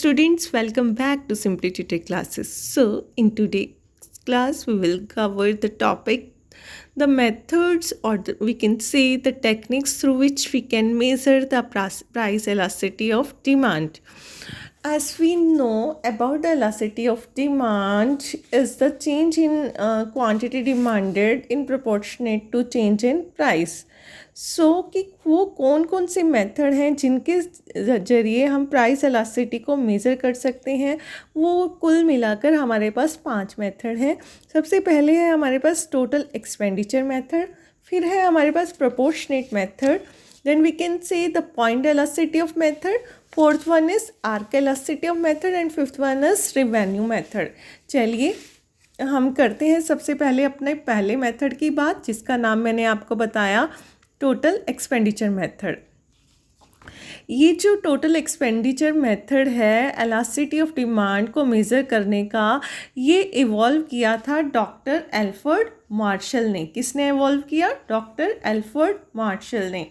students, welcome back to Simply Tutor classes. So, in today's class, we will cover the topic, the methods, or we can say the techniques through which we can measure the price elasticity of demand. As we know about the elasticity of demand is the change in quantity demanded in proportionate to change in price. कि वो कौन कौन से method हैं जिनके ज़रिए हम price elasticity को मेज़र कर सकते हैं, वो कुल मिलाकर हमारे पास 5 मेथड हैं. सबसे पहले है हमारे पास टोटल एक्सपेंडिचर मेथड, फिर है हमारे पास proportionate method, then we can say the point elasticity of method, fourth one is arc elasticity of method and fifth one is revenue method. चलिए हम करते हैं सबसे पहले अपने पहले मेथड की बात, जिसका नाम मैंने आपको बताया टोटल एक्सपेंडिचर मेथड. ये जो टोटल एक्सपेंडिचर मेथड है एलास्टिसिटी ऑफ डिमांड को मेज़र करने का, ये इवॉल्व किया था डॉक्टर एल्फ्रेड मार्शल ने. किसने इवॉल्व किया? डॉक्टर एल्फ्रेड मार्शल ने.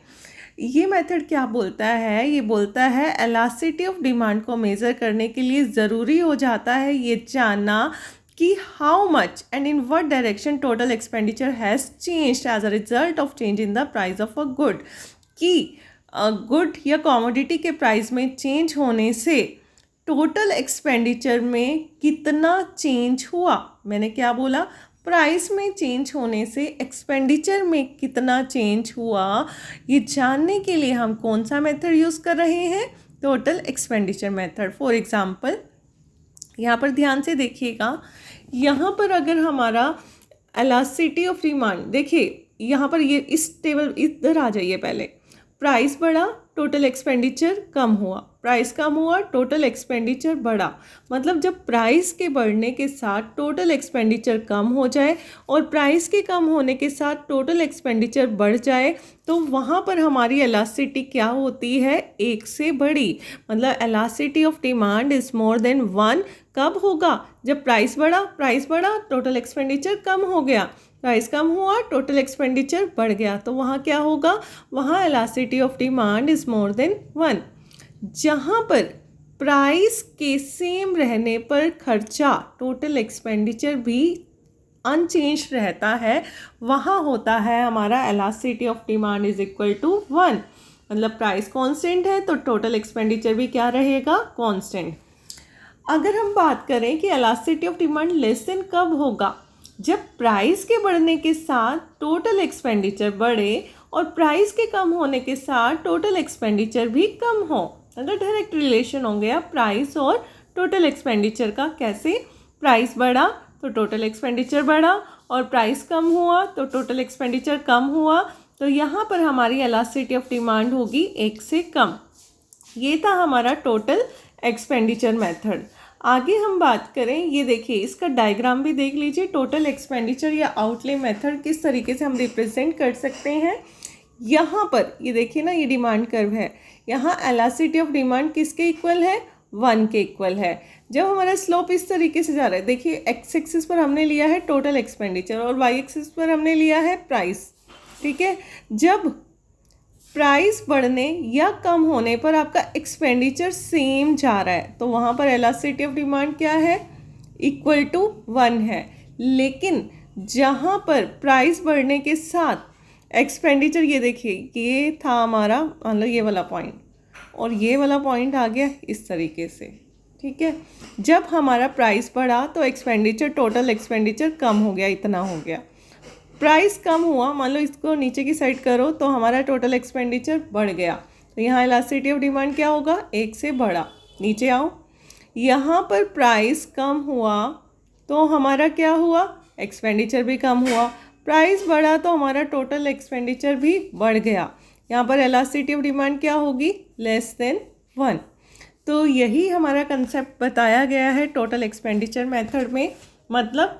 ये मेथड क्या बोलता है? ये बोलता है एलास्टिसिटी ऑफ डिमांड को मेज़र करने के लिए ज़रूरी हो जाता है ये जानना कि how much and in what direction total expenditure has changed as a result of change in the price of a good. कि गुड या कॉमोडिटी के प्राइस में चेंज होने से टोटल एक्सपेंडिचर में कितना चेंज हुआ. मैंने क्या बोला? प्राइस में चेंज होने से एक्सपेंडिचर में कितना चेंज हुआ, ये जानने के लिए हम कौन सा मेथड यूज़ कर रहे हैं? Total expenditure method. For example यहाँ पर ध्यान से देखिएगा, यहाँ पर अगर हमारा एलास्टिसिटी ऑफ डिमांड, देखिए यहाँ पर ये इस टेबल इधर आ जाइए. पहले प्राइस बढ़ा, टोटल एक्सपेंडिचर कम हुआ, प्राइस कम हुआ, टोटल एक्सपेंडिचर बढ़ा. मतलब जब प्राइस के बढ़ने के साथ टोटल एक्सपेंडिचर कम हो जाए और प्राइस के कम होने के साथ टोटल एक्सपेंडिचर बढ़ जाए, तो वहाँ पर हमारी एलास्टिसिटी क्या होती है? 1 से बड़ी. मतलब elasticity of demand is more than 1. कब होगा? जब प्राइस बढ़ा, टोटल एक्सपेंडिचर कम हो गया, प्राइस कम हुआ, टोटल एक्सपेंडिचर बढ़ गया, तो वहाँ क्या होगा? वहाँ elasticity of demand is more than 1. जहाँ पर प्राइस के सेम रहने पर खर्चा, टोटल एक्सपेंडिचर भी अनचेंज रहता है, वहाँ होता है हमारा elasticity of demand is equal to 1. मतलब प्राइस कांस्टेंट है तो टोटल एक्सपेंडिचर भी क्या रहेगा? कांस्टेंट. अगर हम बात करें कि elasticity of demand less than कब होगा? जब प्राइस के बढ़ने के साथ टोटल एक्सपेंडिचर बढ़े और प्राइस के कम होने के साथ टोटल एक्सपेंडिचर भी कम हो. अगर डायरेक्ट रिलेशन हो गया प्राइस और टोटल एक्सपेंडिचर का. कैसे? प्राइस बढ़ा तो टोटल एक्सपेंडिचर बढ़ा और प्राइस कम हुआ तो टोटल एक्सपेंडिचर कम हुआ. तो यहाँ पर हमारी एलास्टिसिटी ऑफ डिमांड होगी 1 से कम. ये था हमारा टोटल एक्सपेंडिचर मेथड. आगे हम बात करें, ये देखिए इसका डायग्राम भी देख लीजिए. टोटल एक्सपेंडिचर या आउटले मेथड किस तरीके से हम रिप्रेजेंट कर सकते हैं. यहाँ पर ये देखिए ना, ये डिमांड कर्व है. यहाँ एलास्टिसिटी ऑफ डिमांड किसके इक्वल है? 1 के इक्वल है. जब हमारा स्लोप इस तरीके से जा रहा है, देखिए एक्स एक्सिस पर हमने लिया है टोटल एक्सपेंडिचर और वाई एक्सिस पर हमने लिया है प्राइस. ठीक है. जब प्राइस बढ़ने या कम होने पर आपका एक्सपेंडिचर सेम जा रहा है, तो वहाँ पर एलास्टिसिटी ऑफ डिमांड क्या है? इक्वल टू 1 है. लेकिन जहाँ पर प्राइस बढ़ने के साथ एक्सपेंडिचर, ये देखिए ये था हमारा, मान लो ये वाला पॉइंट और ये वाला पॉइंट आ गया इस तरीके से. ठीक है. जब हमारा प्राइस बढ़ा तो एक्सपेंडिचर, टोटल एक्सपेंडिचर कम हो गया, इतना हो गया. प्राइस कम हुआ, मान लो इसको नीचे की साइड करो, तो हमारा टोटल एक्सपेंडिचर बढ़ गया. तो यहाँ एलास्टिसिटी ऑफ डिमांड क्या होगा? 1 से बढ़ा. नीचे आओ, यहाँ पर प्राइस कम हुआ तो हमारा क्या हुआ? एक्सपेंडिचर भी कम हुआ. प्राइस बढ़ा तो हमारा टोटल एक्सपेंडिचर भी बढ़ गया. यहाँ पर एलास्टिसिटी ऑफ डिमांड क्या होगी? Less than 1. तो यही हमारा कंसेप्ट बताया गया है टोटल एक्सपेंडिचर मेथड में. मतलब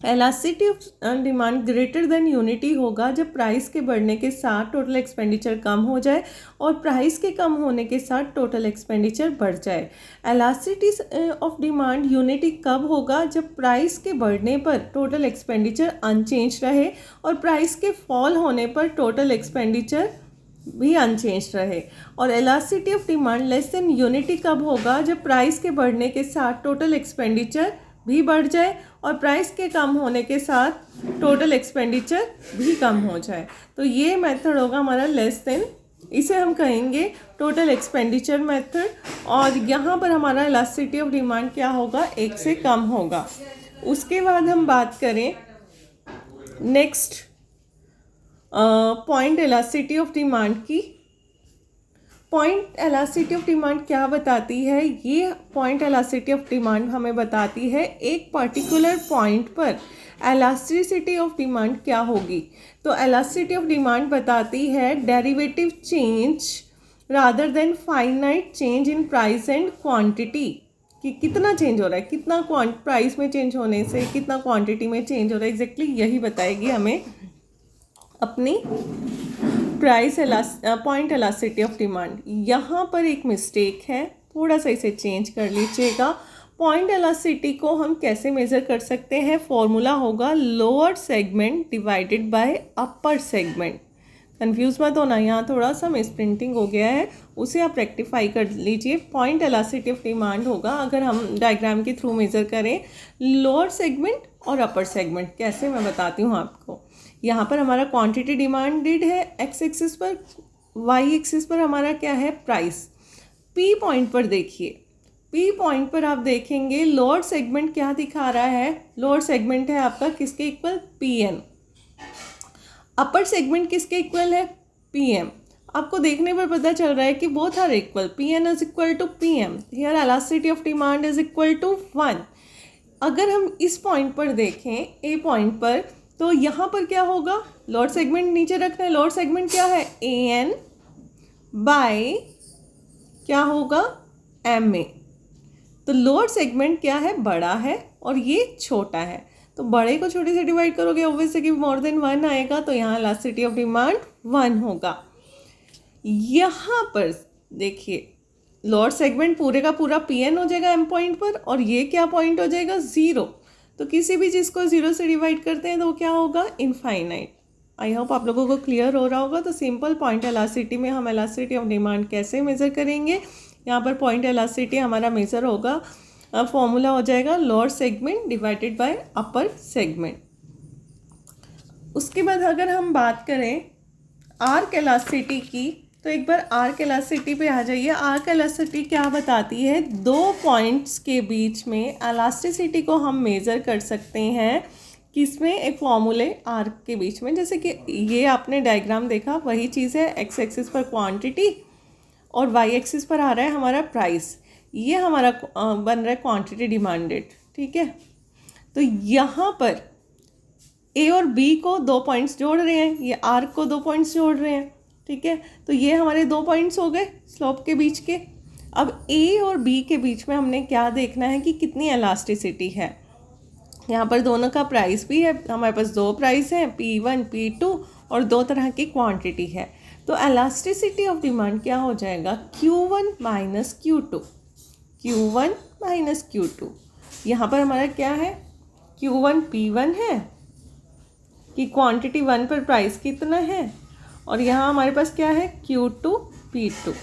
elasticity of demand greater than unity होगा जब प्राइस के बढ़ने के साथ टोटल एक्सपेंडिचर कम हो जाए और प्राइस के कम होने के साथ टोटल एक्सपेंडिचर बढ़ जाए. एलास्टिसिटी ऑफ डिमांड यूनिटी कब होगा? जब प्राइस के बढ़ने पर टोटल एक्सपेंडिचर अनचेंज रहे और प्राइस के फॉल होने पर टोटल एक्सपेंडिचर भी अनचेंज रहे। और elasticity of demand less than unity कब होगा? जब प्राइस के बढ़ने के साथ टोटल एक्सपेंडिचर भी बढ़ जाए और प्राइस के कम होने के साथ टोटल एक्सपेंडिचर भी कम हो जाए। तो ये मेथड होगा हमारा लेस देन, इसे हम कहेंगे टोटल एक्सपेंडिचर मेथड। और यहाँ पर हमारा इलास्टिसिटी ऑफ डिमांड क्या होगा? 1 से कम होगा। उसके बाद हम बात करें next point elasticity of demand की। पॉइंट इलास्टिसिटी ऑफ डिमांड क्या बताती है? ये पॉइंट इलास्टिसिटी ऑफ डिमांड हमें बताती है एक पर्टिकुलर पॉइंट पर इलास्टिसिटी ऑफ डिमांड क्या होगी। तो इलास्टिसिटी ऑफ डिमांड बताती है derivative change rather than finite change in price and quantity, कि कितना चेंज हो रहा है, कितना प्राइस में चेंज होने से कितना क्वांटिटी में चेंज हो रहा है, एग्जैक्टली यही बताएगी हमें अपनी price point elasticity of demand. यहाँ पर एक मिस्टेक है, थोड़ा सा इसे चेंज कर लीजिएगा। पॉइंट इलास्टिसिटी को हम कैसे मेज़र कर सकते हैं? फॉर्मूला होगा lower segment divided by upper segment. Confuse मत होना, यहाँ थोड़ा सा मिस प्रिंटिंग हो गया है, उसे आप रेक्टिफाई कर लीजिए। पॉइंट इलास्टिसिटी ऑफ डिमांड होगा, अगर हम डायग्राम के थ्रू मेज़र करें, लोअर सेगमेंट और अपर सेगमेंट। कैसे, मैं बताती हूँ आपको। यहाँ पर हमारा क्वांटिटी डिमांडेड है एक्स एक्सिस पर, वाई एक्सिस पर हमारा क्या है? प्राइस। पी पॉइंट पर देखिए, पी पॉइंट पर आप देखेंगे लोअर सेगमेंट क्या दिखा रहा है? लोअर सेगमेंट है आपका किसके equal? P N. Upper segment किसके इक्वल है? P M. आपको देखने पर पता चल रहा है कि both are equal, P N is equal to P M. Here elasticity of demand is equal to 1। अगर हम इस पॉइंट पर देखें, ए पॉइंट पर, तो यहाँ पर क्या होगा? लोअर सेगमेंट नीचे रखना है। लोअर सेगमेंट क्या है? ए एन बाय क्या होगा? M A. तो लोअर सेगमेंट क्या है? बड़ा है और ये छोटा है। तो बड़े को छोटे से डिवाइड करोगे, ऑब्वियसली कि मोर देन 1 आएगा, तो यहाँ इलास्टिसिटी ऑफ डिमांड 1 होगा। यहाँ पर देखिए लोअर सेगमेंट पूरे का पूरा पी एन हो जाएगा एम पॉइंट पर, और ये क्या पॉइंट हो जाएगा? 0। तो किसी भी चीज़ को 0 से डिवाइड करते हैं तो वो क्या होगा? इनफाइनाइट। आई होप आप लोगों को क्लियर हो रहा होगा। तो सिंपल पॉइंट इलास्टिसिटी में हम इलास्टिसिटी ऑफ डिमांड कैसे मेज़र करेंगे? यहाँ पर पॉइंट इलास्टिसिटी हमारा मेज़र होगा, फॉर्मूला हो जाएगा lower segment divided by upper segment. उसके बाद अगर हम बात करें आर्क इलास्टिसिटी की, तो एक बार आर्क इलास्टिसिटी पे आ जाइए। आर्क इलास्टिसिटी क्या बताती है? 2 पॉइंट्स के बीच में इलास्टिसिटी को हम मेज़र कर सकते हैं किसमें? एक फॉर्मूले आर्क के बीच में। जैसे कि ये आपने डायग्राम देखा, वही चीज़ है। एक्स एक्सिस पर क्वांटिटी और वाई एक्सिस पर आ रहा है हमारा प्राइस। ये हमारा बन रहा है क्वांटिटी डिमांडेड, ठीक है। तो यहाँ पर ए और बी को 2 पॉइंट्स जोड़ रहे हैं, ये आर्क को 2 पॉइंट्स जोड़ रहे हैं, ठीक है। तो ये हमारे 2 पॉइंट्स हो गए स्लोप के बीच के। अब ए और बी के बीच में हमने क्या देखना है कि कितनी इलास्टिसिटी है। यहाँ पर दोनों का प्राइस भी है, हमारे पास 2 प्राइस हैं, P1 P2, और 2 तरह की क्वांटिटी है। तो इलास्टिसिटी ऑफ डिमांड क्या हो जाएगा? Q1 minus Q2, Q1 minus Q2। यहाँ पर हमारा क्या है? Q1 P1 है कि क्वांटिटी 1 पर प्राइस कितना है, और यहाँ हमारे पास क्या है? Q2 P2।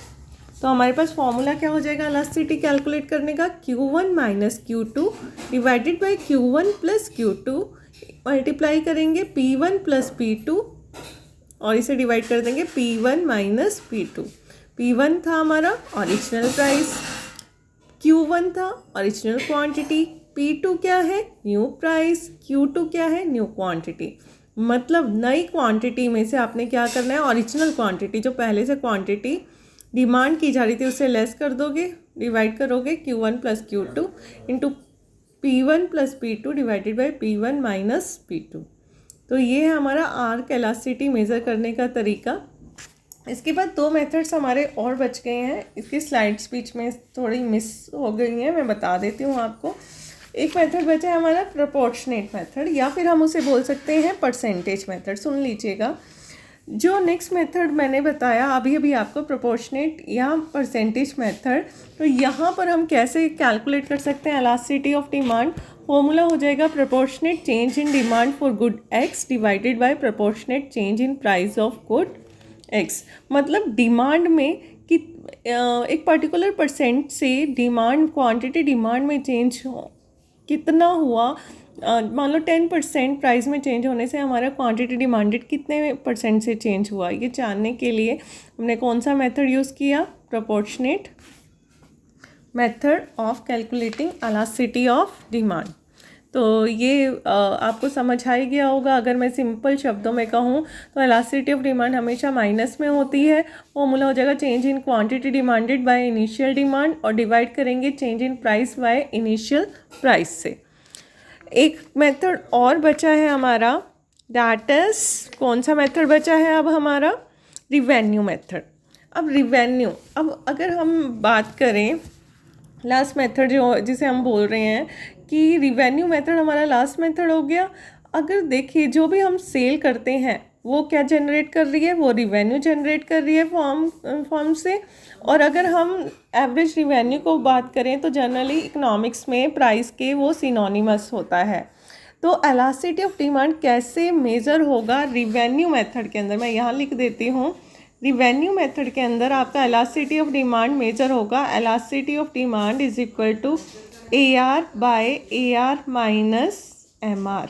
तो हमारे पास फॉर्मूला क्या हो जाएगा इलास्टिसिटी कैलकुलेट करने का? Q1 minus Q2 divided by Q1 plus Q2, multiply करेंगे P1 प्लस P2 और इसे डिवाइड कर देंगे P1 माइनस P2। P1 था हमारा ओरिजिनल प्राइस, Q1 था ओरिजिनल क्वांटिटी, P2 क्या है? न्यू प्राइस, Q2 क्या है? New quantity. मतलब नई क्वांटिटी में से आपने क्या करना है? ओरिजिनल क्वांटिटी जो पहले से क्वांटिटी डिमांड की जा रही थी उससे लेस कर दोगे, डिवाइड करोगे Q1 plus Q2 into P1 plus P2 divided by P1 minus P2। तो ये है हमारा आर्क इलास्टिसिटी मेज़र करने का तरीका। इसके बाद 2 मेथड्स हमारे और बच गए हैं। इसकी स्लाइड्स बीच में थोड़ी मिस हो गई हैं, मैं बता देती हूँ आपको। एक मेथड बचा है हमारा प्रोपोर्शनेट मेथड, या फिर हम उसे बोल सकते हैं परसेंटेज मेथड। सुन लीजिएगा, जो नेक्स्ट मेथड मैंने बताया अभी अभी आपको, प्रोपोर्शनेट या परसेंटेज मेथड, तो यहाँ पर हम कैसे कैलकुलेट कर सकते हैं इलास्टिसिटी ऑफ डिमांड? फॉर्मूला हो जाएगा proportionate change in demand for good x divided by proportionate change in price of good x, मतलब डिमांड में कि एक पर्टिकुलर परसेंट से डिमांड, क्वांटिटी डिमांड में चेंज कितना हुआ, मान लो 10% प्राइस में चेंज होने से हमारा क्वांटिटी डिमांडेड कितने परसेंट से चेंज हुआ, ये जानने के लिए हमने कौन सा मेथड यूज़ किया, proportionate method of calculating elasticity of demand. तो ये आपको समझ आ ही गया होगा। अगर मैं सिंपल शब्दों में कहूँ तो इलास्टिसिटी ऑफ डिमांड हमेशा माइनस में होती है, फॉर्मूला हो जाएगा change in quantity demanded by initial demand, और डिवाइड करेंगे change in price by initial price से। एक मेथड और बचा है हमारा, दैट इज, कौन सा मेथड बचा है अब हमारा, रिवेन्यू मेथड। अब रिवेन्यू, अब अगर हम बात करें लास्ट मेथड जो जिसे हम बोल रहे हैं कि रिवेन्यू मेथड हमारा लास्ट मेथड हो गया। अगर देखिए जो भी हम सेल करते हैं वो क्या जनरेट कर रही है, वो रिवेन्यू जनरेट कर रही है फॉर्म से। और अगर हम एवरेज रिवेन्यू को बात करें तो जनरली इकोनॉमिक्स में प्राइस के वो सिनोनिमस होता है। तो इलास्टिसिटी ऑफ डिमांड कैसे मेज़र होगा रिवेन्यू मेथड के अंदर, मैं यहाँ लिख देती हूँ। रिवेन्यू मेथड के अंदर आपका इलास्टिसिटी ऑफ डिमांड मेजर होगा, elasticity of demand is equal to AR by AR minus MR,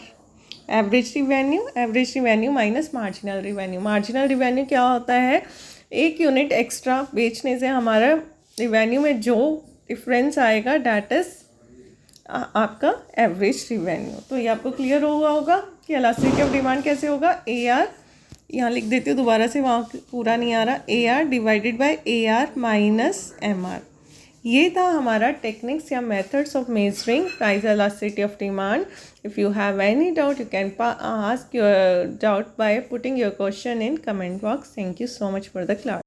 average revenue minus marginal revenue. Marginal revenue क्या होता है, एक यूनिट एक्स्ट्रा बेचने से हमारा रिवेन्यू में जो डिफरेंस आएगा दैट इज आपका एवरेज रिवेन्यू। तो ये आपको क्लियर हुआ होगा कि इलास्टिसिटी ऑफ डिमांड कैसे होगा, AR, यहाँ लिख देती हूँ दोबारा से, वहाँ पूरा नहीं आ रहा, AR divided by AR minus MR। ये था हमारा टेक्निक्स या methods of measuring price elasticity of demand. If you have any doubt you can ask your doubt by putting your question in comment box. Thank you so much for the class.